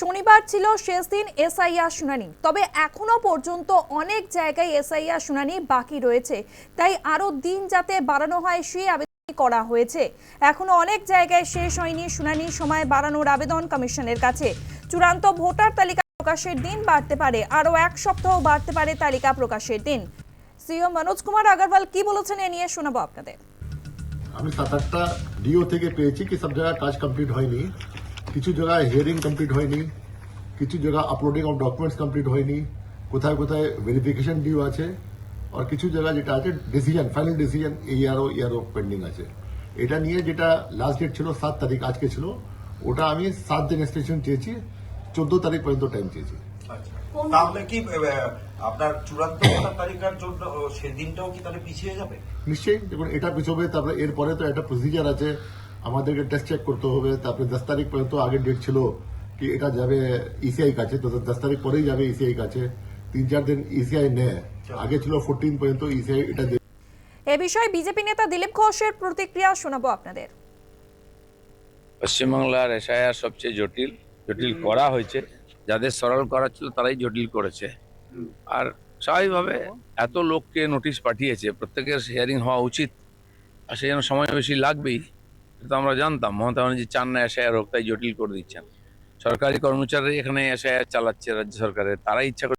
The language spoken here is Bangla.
শনিবার ছিল শেষ দিন এসআইআর শুনানি, তবে এখনো পর্যন্ত অনেক জায়গায় এসআইআর শুনানি বাকি রয়েছে। তাই আরো দিন যাতে বাড়ানো হয় সেই আবেদন করা হয়েছে। এখনো অনেক জায়গায় শেষ হয়নি শুনানির সময় বাড়ানোর আবেদন কমিশনের কাছে। চূড়ান্ত ভোটার তালিকা প্রকাশের দিন বাড়তে পারে, আরো এক সপ্তাহ বাড়তে পারে তালিকা প্রকাশের দিন। সিও মনোজ কুমার আগরওয়াল কি বলেছেন এ নিয়ে শোনাবো আপনাদের। আমি 7-8টা ডিও থেকে পেয়েছি কি সব জায়গায় কাজ কমপ্লিট হয়নি, কিছু জায়গায় হিয়ারিং কমপ্লিট হয়নি, কিছু জায়গায় আপলোডিং অফ ডকুমেন্টস কমপ্লিট হয়নি, কোথায় কোথায় ভেরিফিকেশন ডিউ আছে, আর কিছু জায়গায় যেটা আছে ডিসিশন, ফাইনাল ডিসিশন ইয়ারও পেন্ডিং আছে। এটা নিয়ে যেটা লাস্ট ডেট ছিল 7 তারিখ, আজকে ছিল, ওটা আমি 7 দিন এক্সটেনশন চেয়েছি, 14 তারিখ পর্যন্ত টাইম চেয়েছি। তাহলে কি আপনার চূড়ান্ত ভোটার তালিকার জন্য সেদিনটাও কি তাহলে পিছিয়ে যাবে? নিশ্চয়ই, দেখুন এটা পিছবে, তারপরে এরপরে তো একটা প্রসিজার আছে, আমাদেরকে টেস্ট চেক করতে হবে, তারপরে 10 তারিখ পর্যন্ত আগের ডেট ছিল কি এটা যাবে ইসিআই কাছে, তো 10 তারিখ পরেই যাবে ইসিআই কাছে, 3-4 দিন ইসিআই নেয়, আগে ছিল 14 পর্যন্ত ইসিআই এটা। এ বিষয়ে বিজেপি নেতা দিলীপ ঘোষের প্রতিক্রিয়া শোনাবো আপনাদের। পশ্চিমবাংলার এসআইআর সবচেয়ে জটিল করা হয়েছে, যাদের সরল করা ছিল তারাই জটিল করেছে। আর স্বাভাবিকভাবে এত লোককে নোটিশ পাঠিয়েছে, প্রত্যেকের হিয়ারিং হওয়া উচিত, আর সেই জন্য সময় বেশি লাগবেই। এটা তো আমরা জানতাম, মমতা ব্যানার্জি চান না এসআইআর হোক, তাই জটিল করে দিচ্ছেন। সরকারি কর্মচারী এখানে এসআইআর চালাচ্ছে রাজ্য সরকারের, তারাই ইচ্ছা করে